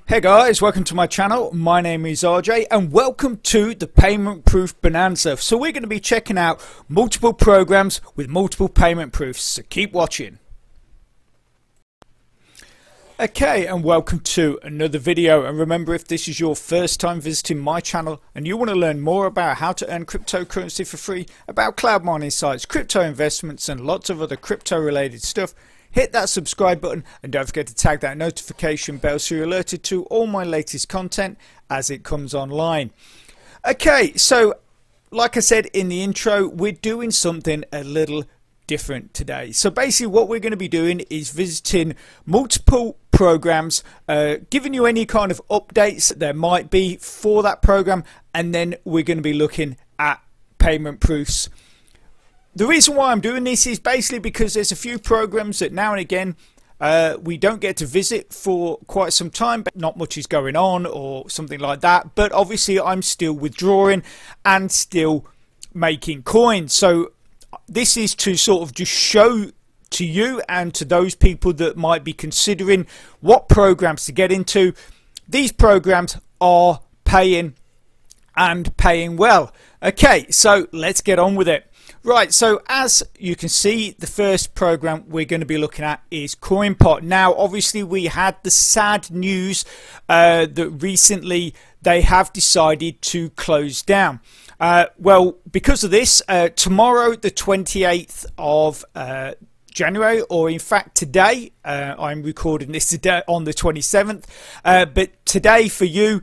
Hey guys, welcome to my channel. My name is RJ and welcome to the Payment Proof Bonanza. So we're going to be checking out multiple programs with multiple payment proofs, so keep watching. Okay, and welcome to another video. And remember, if this is your first time visiting my channel and you want to learn more about how to earn cryptocurrency for free, about cloud mining sites, crypto investments and lots of other crypto related stuff, hit that subscribe button and don't forget to tag that notification bell so you're alerted to all my latest content as it comes online. Okay, so like I said in the intro, we're doing something a little different today. So basically what we're going to be doing is visiting multiple programs, giving you any kind of updates there might be for that program, and then we're going to be looking at payment proofs. The reason why I'm doing this is basically because there's a few programs that now and again we don't get to visit for quite some time, but not much is going on or something like that. But obviously I'm still withdrawing and still making coins. So this is to sort of just show to you and to those people that might be considering what programs to get into. These programs are paying and paying well. Okay, so let's get on with it. Right, so as you can see, the first program we're going to be looking at is CoinPot. Now, obviously, we had the sad news that recently they have decided to close down. Well, because of this, tomorrow, the 28th of January, or in fact today, I'm recording this today on the 27th, but today for you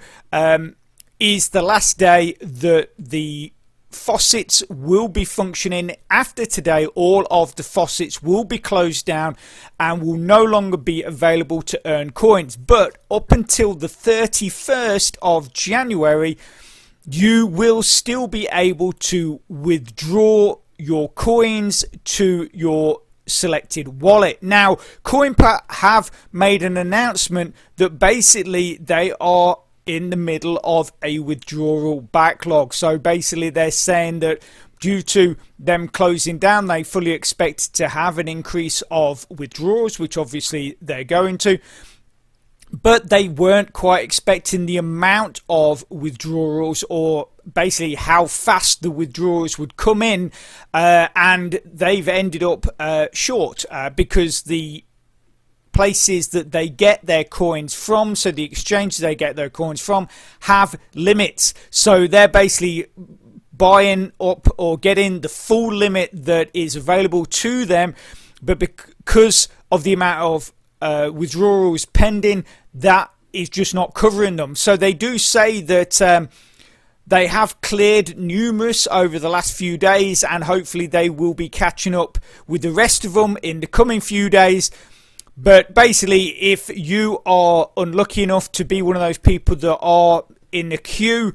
is the last day that the faucets will be functioning. After today, all of the faucets will be closed down and will no longer be available to earn coins. But up until the 31st of January, you will still be able to withdraw your coins to your selected wallet. Now, CoinPot have made an announcement that basically they are in the middle of a withdrawal backlog. So basically they're saying that due to them closing down, they fully expect to have an increase of withdrawals, which obviously they're going to, but they weren't quite expecting the amount of withdrawals, or basically how fast the withdrawals would come in, and they've ended up short because the places that they get their coins from, so the exchanges they get their coins from, have limits. So they're basically buying up or getting the full limit that is available to them, but because of the amount of withdrawals pending, that is just not covering them. So they do say that they have cleared numerous over the last few days, and hopefully they will be catching up with the rest of them in the coming few days. But basically, if you are unlucky enough to be one of those people that are in the queue,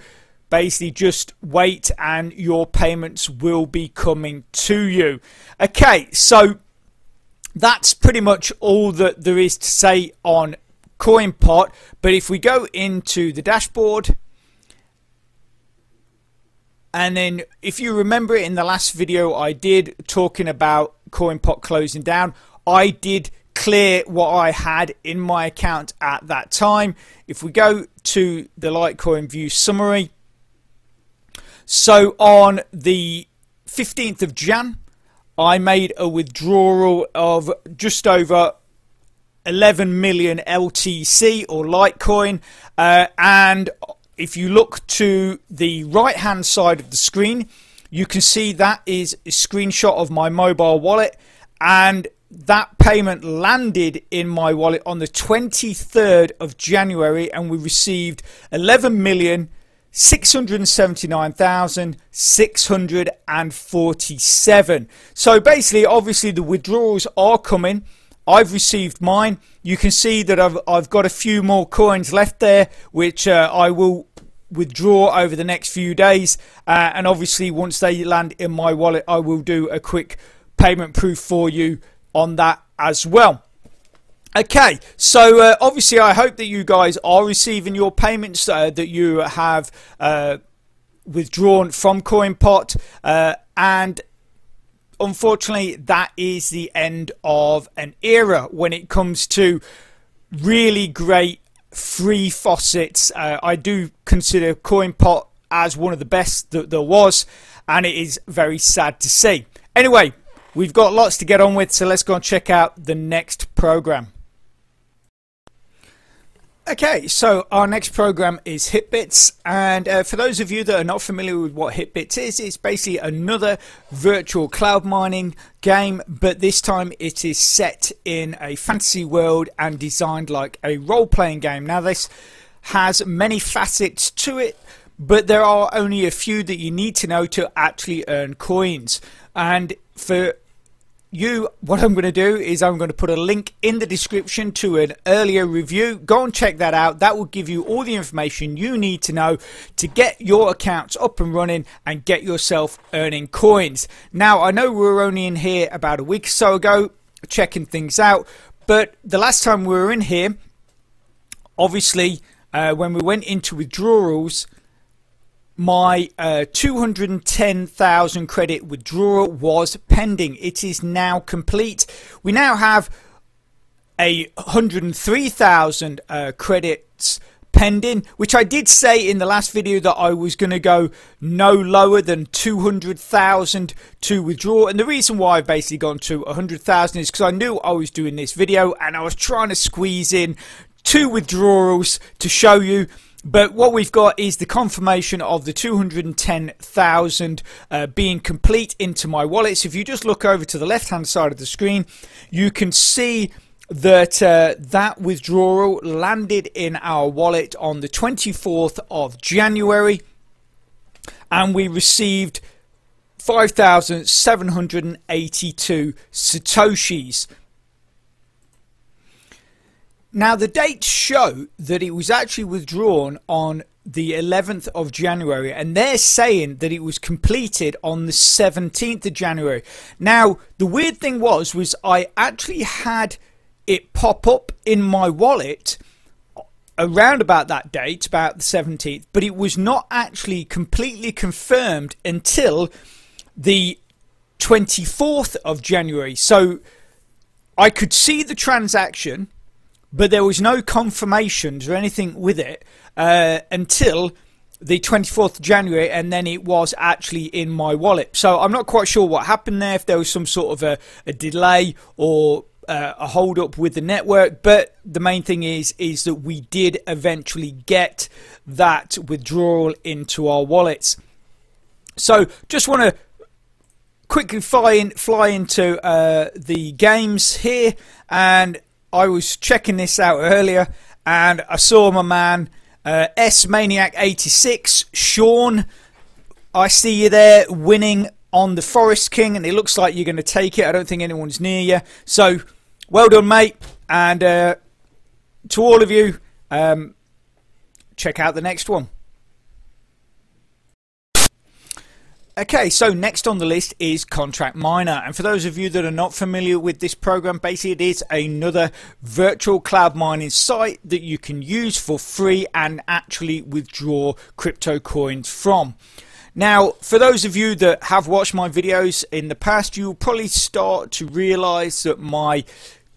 basically just wait and your payments will be coming to you. Okay, so that's pretty much all that there is to say on CoinPot. But if we go into the dashboard, and then if you remember in the last video I did talking about CoinPot closing down, I did clear what I had in my account at that time. If we go to the Litecoin view summary, so on the 15th of Jan I made a withdrawal of just over 11 million LTC or Litecoin, and if you look to the right hand side of the screen, you can see that is a screenshot of my mobile wallet, and that payment landed in my wallet on the 23rd of January, and we received 11,679,647. So basically, obviously the withdrawals are coming. I've received mine. You can see that I've got a few more coins left there, which I will withdraw over the next few days, and obviously once they land in my wallet, I will do a quick payment proof for you on that as well. Okay, so obviously I hope that you guys are receiving your payments that you have withdrawn from CoinPot, and unfortunately that is the end of an era when it comes to really great free faucets. I do consider CoinPot as one of the best that there was, and it is very sad to see. Anyway, we've got lots to get on with, so let's go and check out the next program. Okay, so our next program is HitBits, and for those of you that are not familiar with what HitBits is, it's basically another virtual cloud mining game, but this time it is set in a fantasy world and designed like a role-playing game. Now this has many facets to it, but there are only a few that you need to know to actually earn coins. And for you, what I'm going to do is I'm going to put a link in the description to an earlier review. Go and check that out. That will give you all the information you need to know to get your accounts up and running and get yourself earning coins. Now, I know we were only in here about a week or so ago checking things out, but the last time we were in here, obviously when we went into withdrawals, my 210,000 credit withdrawal was pending. It is now complete. We now have 103,000 credits pending, which I did say in the last video that I was going to go no lower than 200,000 to withdraw. And the reason why I've basically gone to 100,000 is because I knew I was doing this video and I was trying to squeeze in 2 withdrawals to show you. But what we've got is the confirmation of the 210,000 being complete into my wallet. So if you just look over to the left hand side of the screen, you can see that that withdrawal landed in our wallet on the 24th of January, and we received 5,782 Satoshis. Now the dates show that it was actually withdrawn on the 11th of January, and they're saying that it was completed on the 17th of January. Now the weird thing was I actually had it pop up in my wallet around about that date, about the 17th, but it was not actually completely confirmed until the 24th of January. So I could see the transaction, but there was no confirmations or anything with it until the 24th of January, and then it was actually in my wallet. So I'm not quite sure what happened there, if there was some sort of a delay or a hold up with the network, but the main thing is that we did eventually get that withdrawal into our wallets. So just want to quickly fly into the games here, and I was checking this out earlier and I saw my man S-Maniac86, Sean, I see you there winning on the Forest King, and it looks like you're going to take it. I don't think anyone's near you, so well done, mate. And to all of you, check out the next one. Okay, so next on the list is Contract Miner, and for those of you that are not familiar with this program, basically it is another virtual cloud mining site that you can use for free and actually withdraw crypto coins from. Now, for those of you that have watched my videos in the past, you'll probably start to realize that my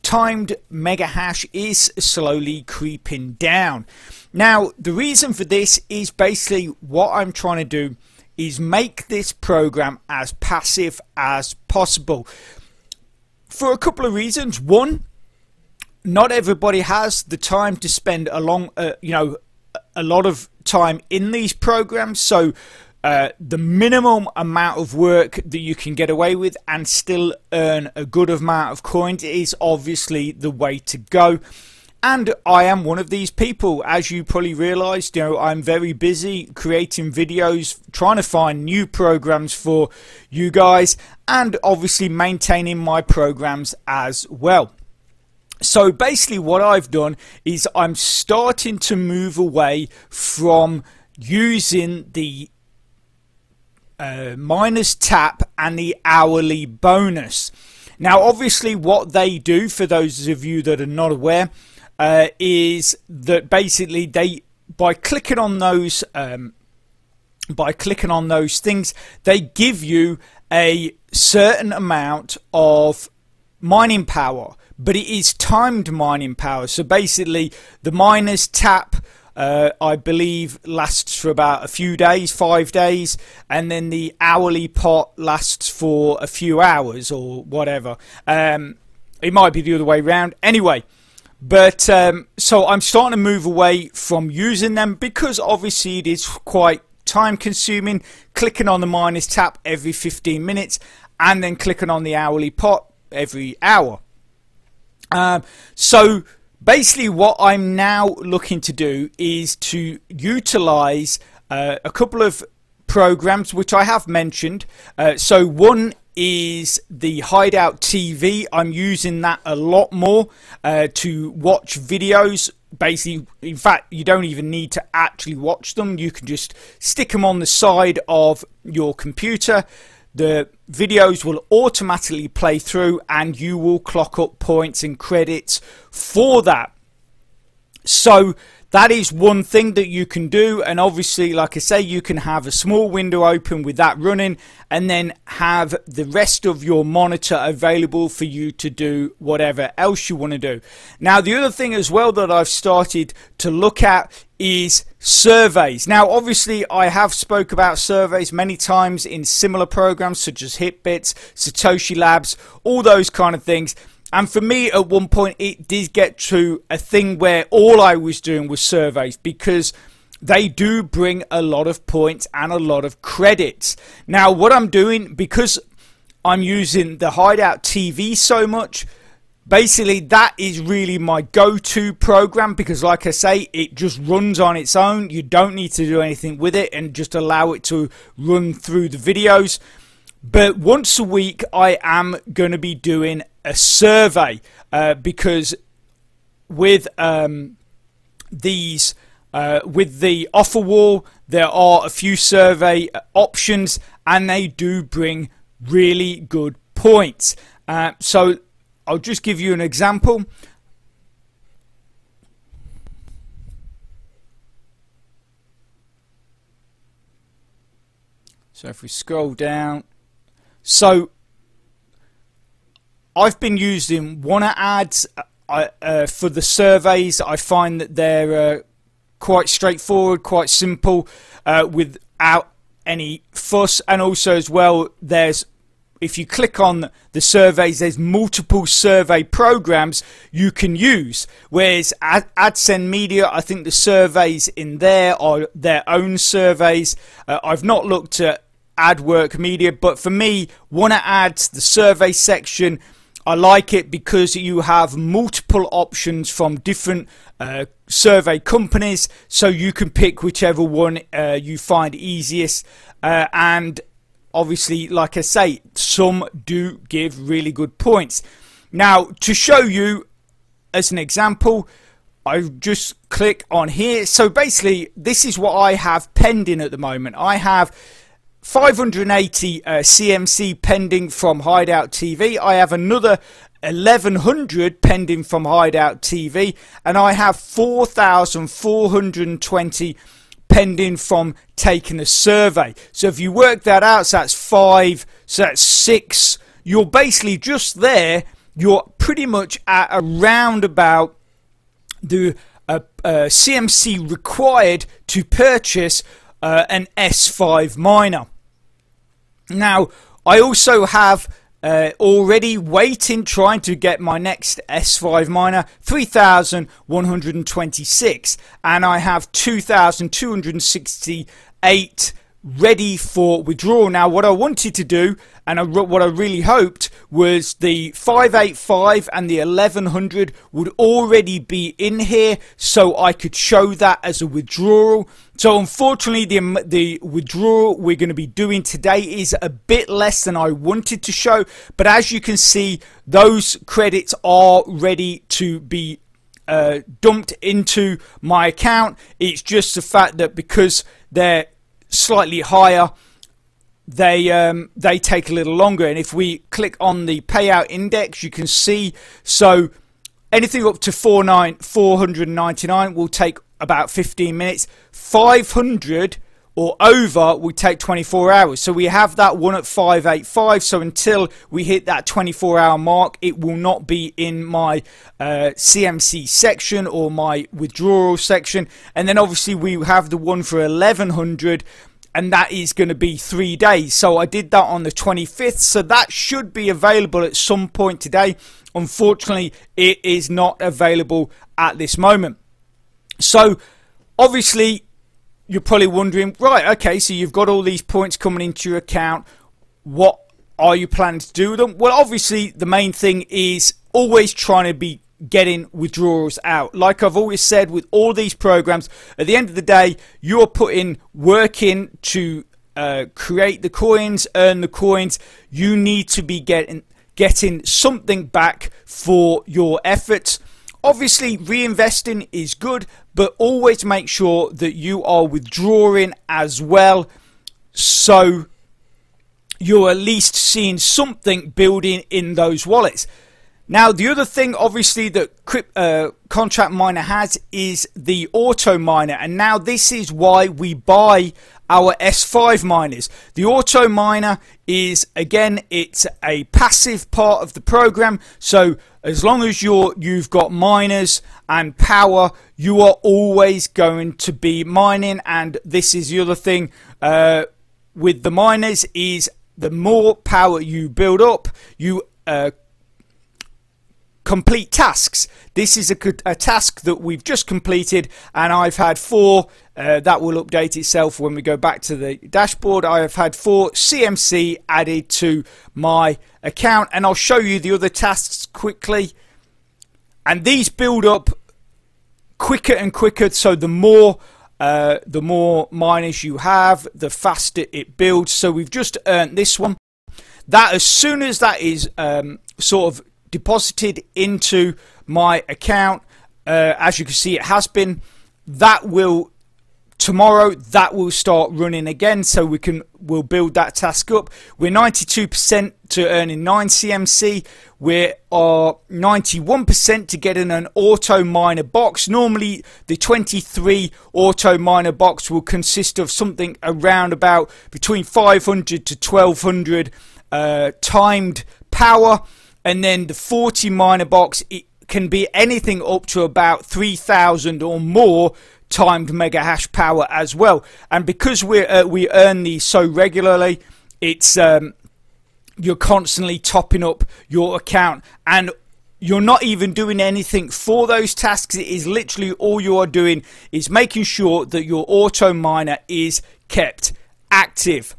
timed mega hash is slowly creeping down. Now, the reason for this is basically what I'm trying to do is make this program as passive as possible for a couple of reasons. One, not everybody has the time to spend a lot of time in these programs, so the minimum amount of work that you can get away with and still earn a good amount of coins is obviously the way to go. And I am one of these people, as you probably realised. I'm very busy creating videos, trying to find new programs for you guys, and obviously maintaining my programs as well. So basically what I've done is I'm starting to move away from using the miners tap and the hourly bonus. Now obviously what they do, for those of you that are not aware, is that basically by clicking on those things, they give you a certain amount of mining power. but it is timed mining power. So basically the miners tap, I believe, lasts for about a few days, 5 days, and then the hourly pot lasts for a few hours or whatever. It might be the other way around. Anyway, but so I'm starting to move away from using them because obviously it is quite time consuming, clicking on the miners tap every 15 minutes and then clicking on the hourly pot every hour. So basically what I'm now looking to do is to utilize a couple of programs which I have mentioned. So one is the Hideout TV. I'm using that a lot more to watch videos. Basically, in fact, you don't even need to actually watch them. You can just stick them on the side of your computer. The videos will automatically play through and you will clock up points and credits for that. So that is one thing that you can do, and obviously, like I say, you can have a small window open with that running and then have the rest of your monitor available for you to do whatever else you want to do. Now, the other thing as well that I've started to look at is surveys. Now, obviously, I have spoke about surveys many times in similar programs such as HitBits, Satoshi Labs, all those kind of things. And for me, at one point, it did get to a thing where all I was doing was surveys, because they do bring a lot of points and a lot of credits. Now, what I'm doing, because I'm using the Hideout TV so much, basically that is really my go-to program, because like I say, it just runs on its own. You don't need to do anything with it and just allow it to run through the videos. But once a week, I am going to be doing a survey because with with the offer wall, there are a few survey options and they do bring really good points. So I'll just give you an example. So if we scroll down, so I've been using Wanna ads for the surveys. I find that they're quite straightforward, quite simple, without any fuss. And also as well, there's, if you click on the surveys, there's multiple survey programs you can use. Whereas AdSend Media, I think the surveys in there are their own surveys. I've not looked at AdWork Media, but for me, Wanna ads, the survey section, I like it because you have multiple options from different survey companies, so you can pick whichever one you find easiest. And obviously, like I say, some do give really good points. Now, to show you as an example, I just click on here. So basically, this is what I have pending at the moment. I have 580 CMC pending from Hideout TV. I have another 1100 pending from Hideout TV, and I have 4,420 pending from taking a survey. So if you work that out, so that's 5, so that's 6. You're basically just there. You're pretty much at around about the CMC required to purchase an S5 miner. Now, I also have already waiting, trying to get my next S5 miner, 3,126, and I have 2,268 ready for withdrawal. Now, what I wanted to do, and what I really hoped, was the 585 and the 1100 would already be in here, so I could show that as a withdrawal. So unfortunately, the withdrawal we're going to be doing today is a bit less than I wanted to show, but as you can see, those credits are ready to be dumped into my account. It's just the fact that because they're slightly higher, they take a little longer. And if we click on the payout index, you can see, so anything up to 499 will take about 15 minutes. 500 or over would take 24 hours. So we have that one at 585. So until we hit that 24-hour mark, it will not be in my CMC section or my withdrawal section. And then obviously we have the one for 1100, and that is going to be 3 days. So I did that on the 25th, so that should be available at some point today. Unfortunately, it is not available at this moment. So obviously you're probably wondering, right, okay, so you've got all these points coming into your account. What are you planning to do with them? Well, obviously the main thing is always trying to be getting withdrawals out. Like I've always said with all these programs, at the end of the day, you're putting work in to create the coins, earn the coins. You need to be getting something back for your efforts. Obviously, reinvesting is good, but always make sure that you are withdrawing as well, so you're at least seeing something building in those wallets. Now, the other thing, obviously, that Contract Miner has is the auto miner, and now this is why we buy our S5 miners. The auto miner is, again, it's a passive part of the program, so as long as you've got miners and power, you are always going to be mining. And this is the other thing with the miners, is the more power you build up, you complete tasks. This is a task that we've just completed, and I've had 4 that will update itself when we go back to the dashboard. I have had 4 CMC added to my account, and I'll show you the other tasks quickly. And these build up quicker and quicker, so the more miners you have, the faster it builds. So we've just earned this one. That, as soon as that is sort of deposited into my account, as you can see, it has been, that will tomorrow that will start running again, so we'll build that task up. We're 92% to earning 9 CMC. We are 91% to getting an auto miner box. Normally the 23 auto miner box will consist of something around about between 500 to 1200 timed power. And then the 40 miner box, it can be anything up to about 3000 or more timed mega hash power as well. And because we earn these so regularly, it's you're constantly topping up your account, and you're not even doing anything for those tasks. It is literally all you are doing is making sure that your auto miner is kept active.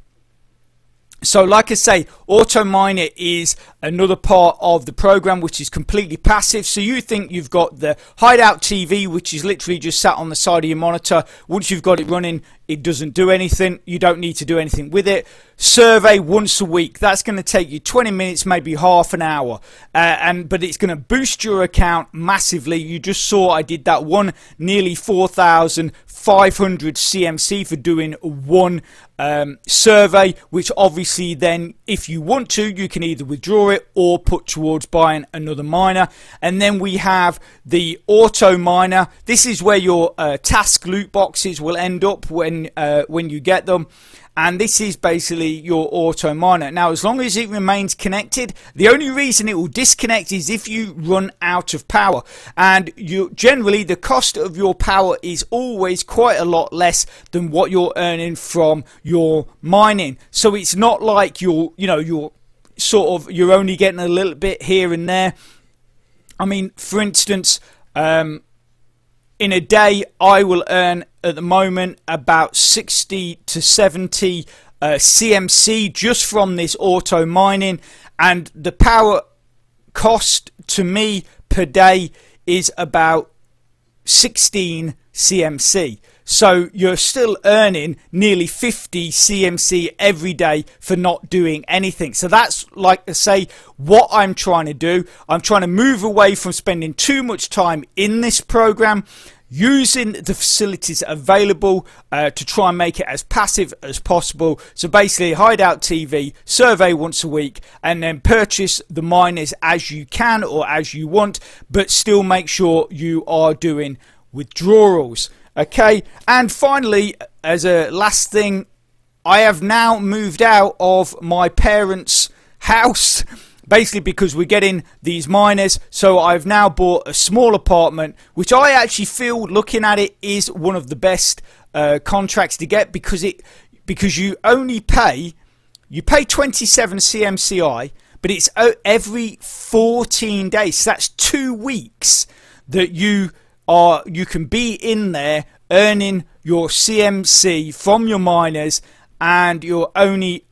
So like I say, auto miner is another part of the program which is completely passive. So you think you've got the Hideout TV, which is literally just sat on the side of your monitor. Once you've got it running, it doesn't do anything. You don't need to do anything with it. Survey once a week. That's going to take you 20 minutes, maybe half an hour. But it's going to boost your account massively. You just saw I did that one, nearly 4,500 CMC for doing one survey, which obviously then, if you want to, you can either withdraw it or put towards buying another miner. And then we have the auto miner. This is where your task loot boxes will end up when you get them. And this is basically your auto miner. Now, as long as it remains connected, the only reason it will disconnect is if you run out of power. And generally, the cost of your power is always quite a lot less than what you're earning from your mining. So it's not like you're only getting a little bit here and there. I mean, for instance, in a day, I will earn at the moment about 60 to 70 CMC just from this auto mining, and the power cost to me per day is about 16 CMC. So you're still earning nearly 50 CMC every day for not doing anything. So that's, like I say, what I'm trying to do. I'm trying to move away from spending too much time in this program, using the facilities available to try and make it as passive as possible. So basically, Hideout TV, survey once a week, and then purchase the miners as you can or as you want, but still make sure you are doing withdrawals. Okay, and finally, as a last thing, I have now moved out of my parents' house, basically because we're getting these miners. So I've now bought a small apartment, which I actually feel, looking at it, is one of the best contracts to get, because you only pay 27 CMCI, but it's every 14 days. So that's 2 weeks that you can be in there earning your CMC from your miners, and you're only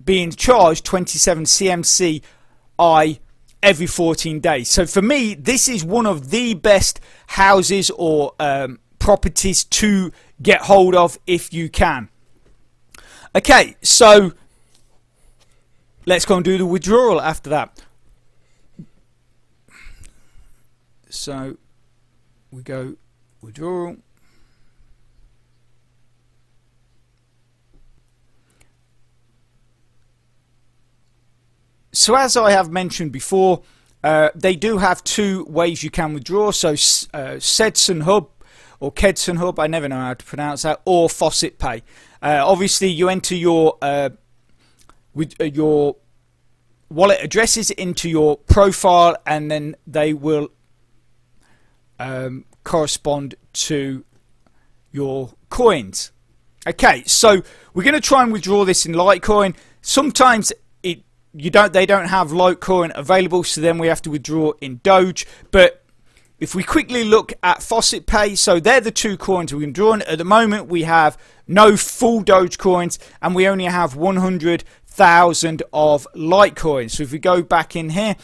being charged 27 CMCI every 14 days. So for me, this is one of the best houses or properties to get hold of if you can. Okay, so let's go and do the withdrawal after that. So we go withdrawal. So as I have mentioned before, they do have 2 ways you can withdraw. So Sedson Hub or Kedson Hub, I never know how to pronounce that, or Faucet Pay. Obviously, you enter your wallet addresses into your profile, and then they will correspond to your coins. Okay, so we're going to try and withdraw this in Litecoin. Sometimes they don't have Litecoin available, so then we have to withdraw in Doge. But if we quickly look at Faucet Pay, so they're the 2 coins we can draw in. At the moment, we have no full Doge coins, and we only have 100,000 of Litecoin. So if we go back in here,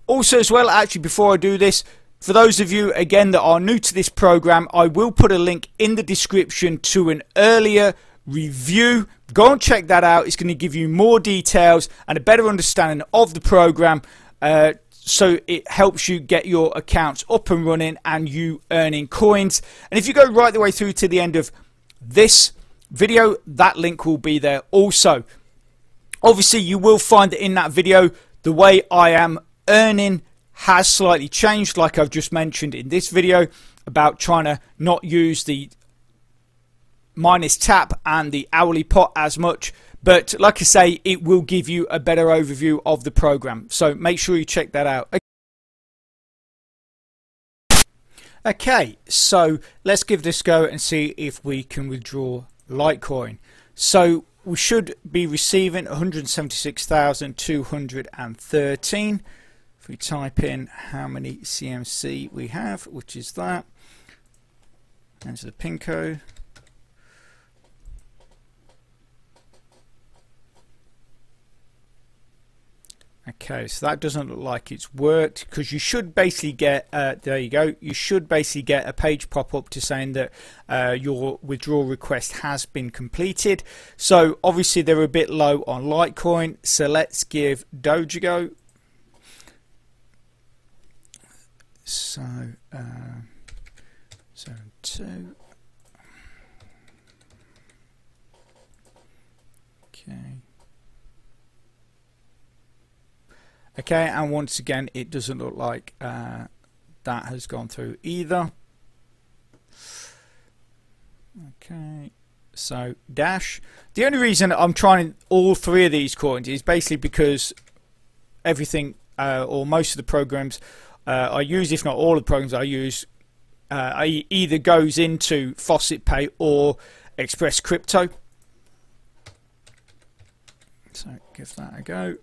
also as well, actually before I do this, for those of you again that are new to this program, I will put a link in the description to an earlier review. Go and check that out. It's going to give you more details and a better understanding of the program, so it helps you get your accounts up and running and you earning coins. And if you go right the way through to the end of this video, that link will be there also. Obviously, you will find that in that video, the way I am earning has slightly changed, like I've just mentioned in this video about trying to not use the minus tap and the hourly pot as much. But like I say, it will give you a better overview of the program, so make sure you check that out. Okay, so let's give this a go and see if we can withdraw Litecoin. So we should be receiving 176,213. If we type in how many CMC we have, which is that, enter the PIN code. Okay, so that doesn't look like it's worked, because you should basically get, there you go, you should basically get a page pop up to saying that your withdrawal request has been completed. So obviously they're a bit low on Litecoin, so let's give Doge a go. So 2. Okay, and once again, it doesn't look like that has gone through either. Okay, so Dash. The only reason I'm trying all 3 of these coins is basically because everything or most of the programs I use, if not all of the programs I use, either goes into Faucet Pay or Express Crypto. So give that a go.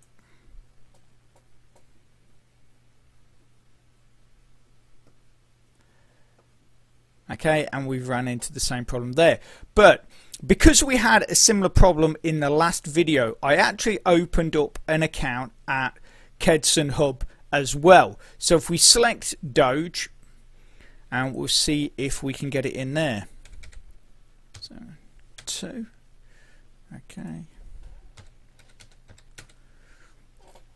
Okay, and we've ran into the same problem there. But because we had a similar problem in the last video, I actually opened up an account at Kedson Hub as well. So if we select Doge, and we'll see if we can get it in there. So 2. Okay.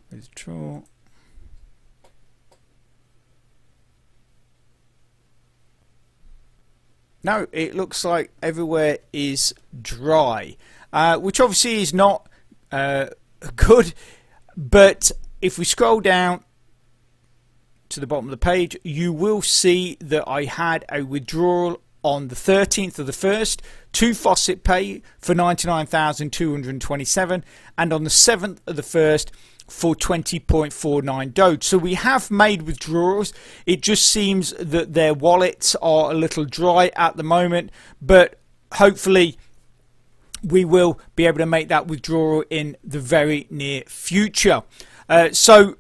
Withdraw. No, it looks like everywhere is dry, which obviously is not good. But if we scroll down to the bottom of the page, you will see that I had a withdrawal on the 13th of the 1st to Faucet Pay for 99,227, and on the 7th of the 1st for 20.49 Doge. So we have made withdrawals. It just seems that their wallets are a little dry at the moment, but hopefully we will be able to make that withdrawal in the very near future. So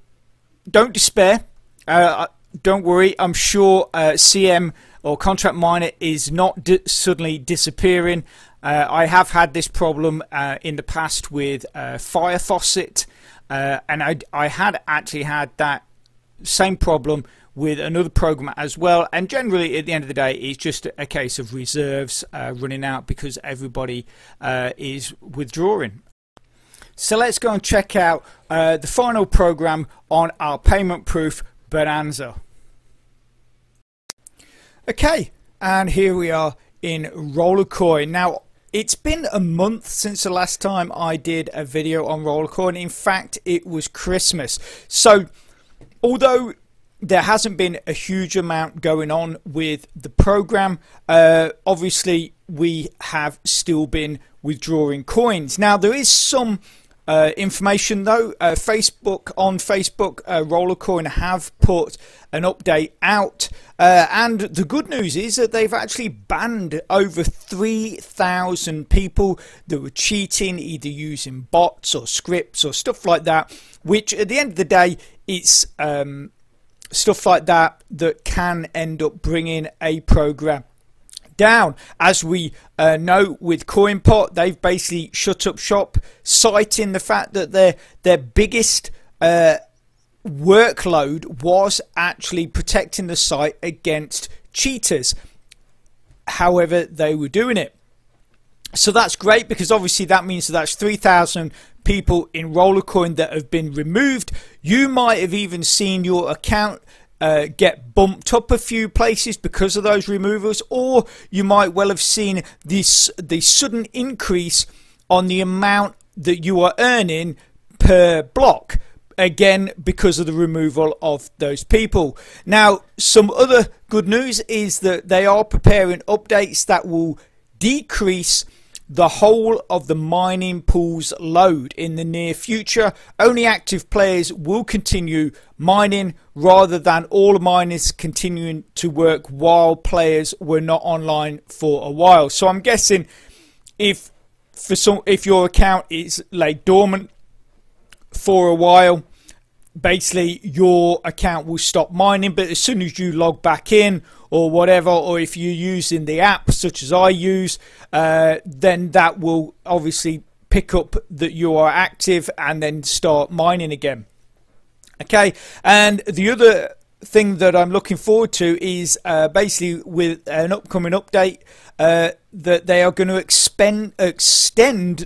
don't despair. Don't worry. I'm sure CM or Contract Miner is not suddenly disappearing. I have had this problem in the past with Fire Faucet, and I had actually had that same problem with another program as well. And generally, at the end of the day, it's just a case of reserves running out because everybody is withdrawing. So let's go and check out the final program on our payment proof bonanza. Okay, and here we are in Rollercoin. Now, it's been a month since the last time I did a video on Rollercoin. In fact, it was Christmas. So, although there hasn't been a huge amount going on with the program, obviously we have still been withdrawing coins. Now, there is some information though. On Facebook, Rollercoin have put an update out, and the good news is that they've actually banned over 3,000 people that were cheating, either using bots or scripts or stuff like that, which at the end of the day, it's stuff like that that can end up bringing a program down. As we know with CoinPot, they've basically shut up shop, citing the fact that their biggest workload was actually protecting the site against cheaters. However, they were doing it. So that's great, because obviously that means that that's 3,000 people in Rollercoin that have been removed. You might have even seen your account get bumped up a few places because of those removals, or you might well have seen the sudden increase on the amount that you are earning per block, again because of the removal of those people. Now, some other good news is that they are preparing updates that will decrease the whole of the mining pool's load in the near future. Only active players will continue mining, rather than all miners continuing to work while players were not online for a while. So I'm guessing if your account is laid dormant for a while, basically your account will stop mining, but as soon as you log back in or whatever, or if you're using the app such as I use, then that will obviously pick up that you are active and then start mining again. Okay, and the other thing that I'm looking forward to is basically with an upcoming update that they are going to extend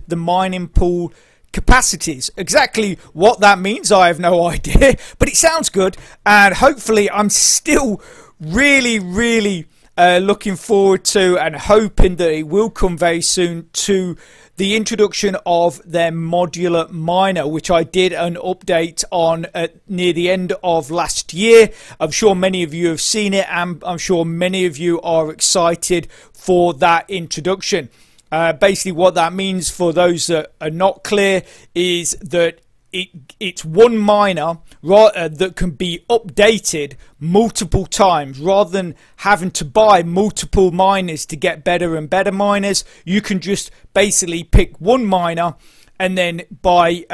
the mining pool capacities. Exactly what that means, I have no idea, but it sounds good, and hopefully I'm still really looking forward to and hoping that it will come very soon to the introduction of their modular miner, which I did an update on near the end of last year. I'm sure many of you have seen it, and I'm sure many of you are excited for that introduction. Basically what that means, for those that are not clear, is that it's one miner that can be updated multiple times. Rather than having to buy multiple miners to get better and better miners, you can just basically pick one miner and then buy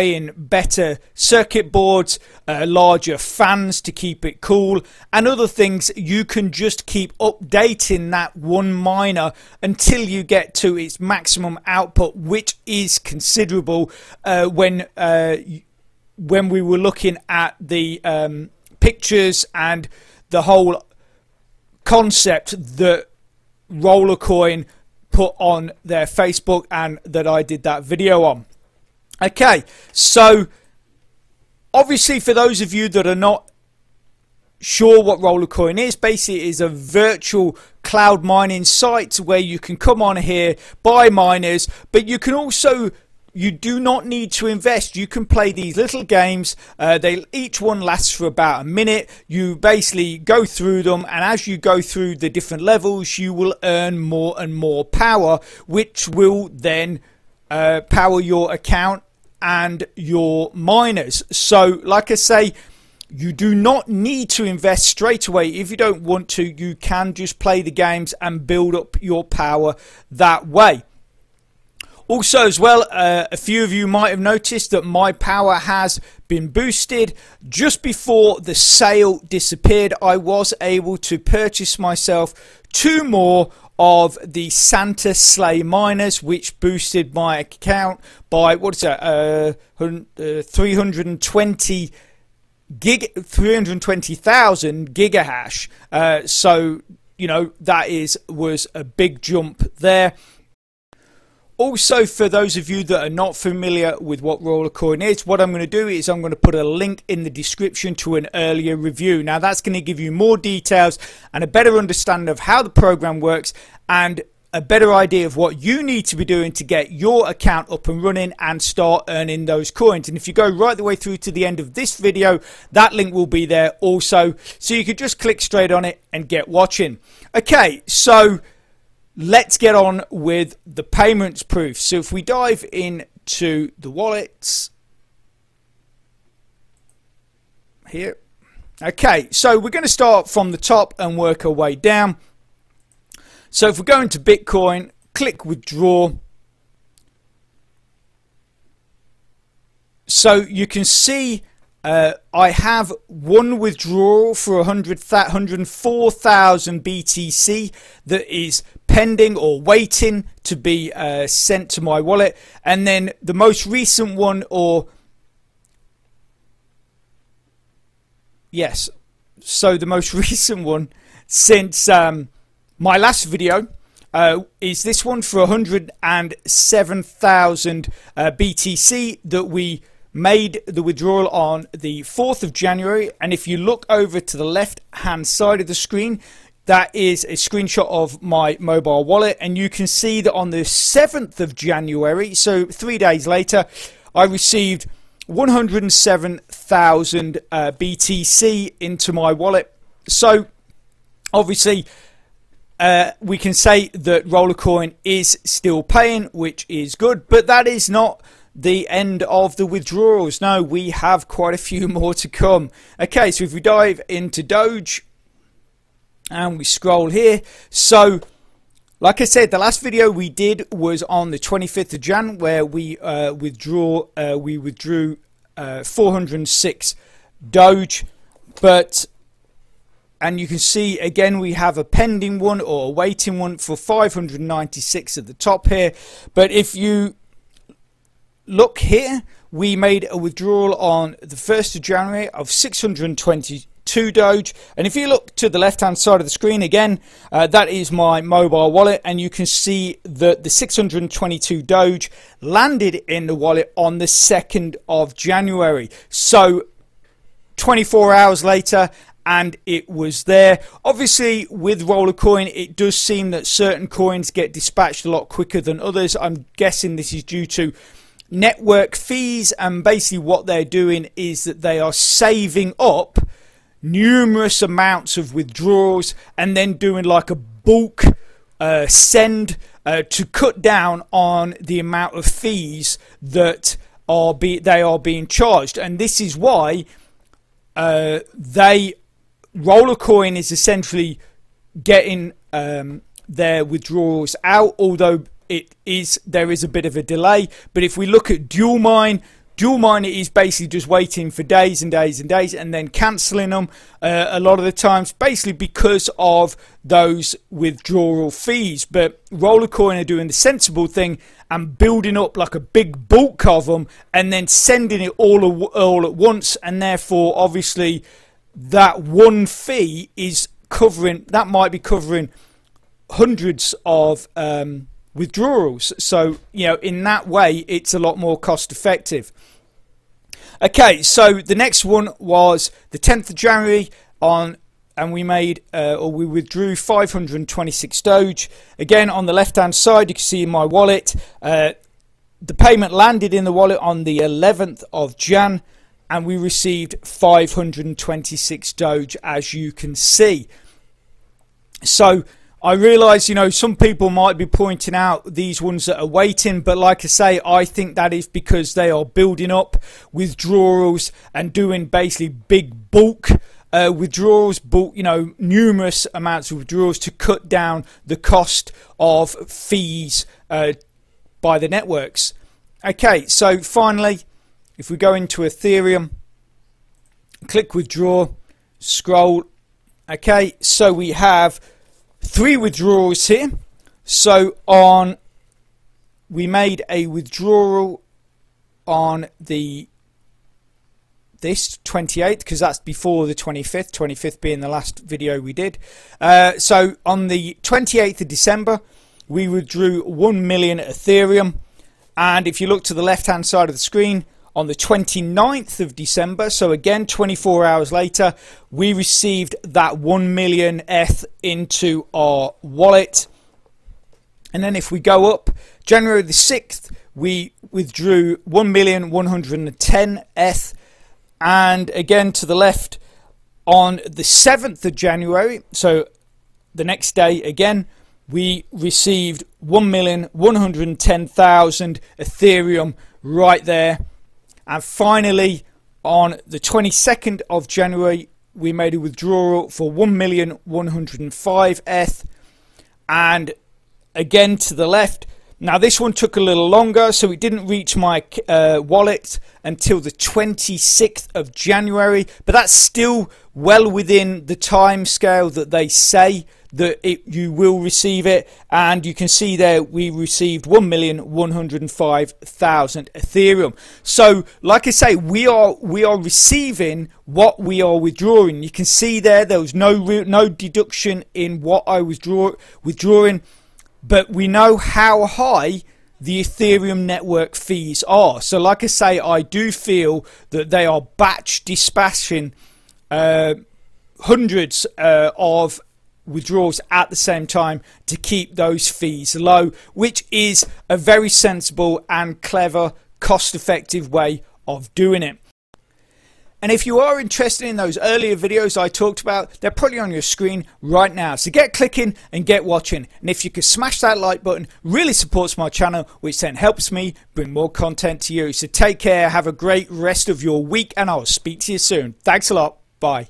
in better circuit boards, larger fans to keep it cool, and other things. You can just keep updating that one miner until you get to its maximum output, which is considerable. When we were looking at the pictures and the whole concept that Rollercoin put on their Facebook and that I did that video on. Okay, so obviously for those of you that are not sure what Rollercoin is, basically it is a virtual cloud mining site where you can come on here, buy miners, but you can also you do not need to invest. You can play these little games. Each one lasts for about a minute. You basically go through them, and as you go through the different levels, you will earn more and more power, which will then power your account and your miners. So like I say, you do not need to invest straight away. If you don't want to, you can just play the games and build up your power that way. Also as well, a few of you might have noticed that my power has been boosted. Just before the sale disappeared, I was able to purchase myself 2 more of the Santa Sleigh miners, which boosted my account by, what is that, 320,000 gigahash. So, you know, that was a big jump there. Also, for those of you that are not familiar with what Rollercoin is, what I'm going to do is I'm going to put a link in the description to an earlier review. Now, that's going to give you more details and a better understanding of how the program works and a better idea of what you need to be doing to get your account up and running and start earning those coins. And if you go right the way through to the end of this video, that link will be there also. So you could just click straight on it and get watching. Okay, so let's get on with the payments proof. So if we dive into the wallets here. Okay, so we're going to start from the top and work our way down. So if we go into Bitcoin, click withdraw. So you can see I have one withdrawal for 104,000 BTC that is pending or waiting to be sent to my wallet. And then the most recent one, or yes, so the most recent one since my last video is this one for 107,000 BTC that we made the withdrawal on the 4th of January. And if you look over to the left hand side of the screen, that is a screenshot of my mobile wallet, and you can see that on the 7th of January, so 3 days later, I received 107,000 BTC into my wallet. So obviously we can say that Rollercoin is still paying, which is good, but that is not the end of the withdrawals. No, we have quite a few more to come. Okay, so if we dive into Doge and we scroll here, so like I said, the last video we did was on the 25th of Jan, where we withdrew 406 Doge, and you can see again we have a pending one or a waiting one for 596 at the top here. But if you look here, we made a withdrawal on the 1st of January of 622 Doge, and if you look to the left hand side of the screen again, that is my mobile wallet, and you can see that the 622 Doge landed in the wallet on the 2nd of January, so 24 hours later, and it was there. Obviously with Rollercoin, it does seem that certain coins get dispatched a lot quicker than others. I'm guessing this is due to network fees, and basically what they're doing is that they are saving up numerous amounts of withdrawals and then doing like a bulk send to cut down on the amount of fees that they are being charged. And this is why Rollercoin is essentially getting their withdrawals out, although there is a bit of a delay. But if we look at DualMine is basically just waiting for days and days and days and then cancelling them a lot of the times, basically because of those withdrawal fees. But Rollercoin are doing the sensible thing and building up like a big bulk of them and then sending it all at once, and therefore obviously that one fee is covering, that might be covering hundreds of withdrawals. So, you know, in that way it's a lot more cost effective. Okay, so the next one was the 10th of January and we made we withdrew 526 Doge. Again, on the left hand side you can see in my wallet the payment landed in the wallet on the 11th of Jan, and we received 526 Doge, as you can see. So I realise, you know, some people might be pointing out these ones that are waiting, but like I say, I think that is because they are building up withdrawals and doing basically big bulk withdrawals, bulk, you know, numerous amounts of withdrawals to cut down the cost of fees by the networks. Okay, so finally, if we go into Ethereum, click withdraw, scroll. Okay, so we have 3 withdrawals here. So we made a withdrawal on this 28th, because that's before the 25th being the last video we did. So on the 28th of December, we withdrew 1 million Ethereum. And if you look to the left hand side of the screen, on the 29th of December, so again 24 hours later, we received that 1 million ETH into our wallet. And then if we go up, January the 6th, we withdrew 1,110,000 ETH. And again to the left, on the 7th of January, so the next day again, we received 1,110,000 Ethereum right there. And finally, on the 22nd of January, we made a withdrawal for 1,105,000 ETH. And again to the left, now this one took a little longer, so it didn't reach my wallet until the 26th of January. But that's still well within the time scale that they say that you will receive it. And you can see there we received 1,105,000 Ethereum. So like I say, we are receiving what we are withdrawing. You can see there was no deduction in what I was withdrawing, but we know how high the Ethereum network fees are. So like I say, I do feel that they are batch dispatching hundreds of withdrawals at the same time to keep those fees low, which is a very sensible and clever, cost-effective way of doing it. And if you are interested in those earlier videos I talked about, they're probably on your screen right now. So get clicking and get watching. And if you could smash that like button, really supports my channel, which then helps me bring more content to you. So take care, have a great rest of your week, and I'll speak to you soon. Thanks a lot. Bye.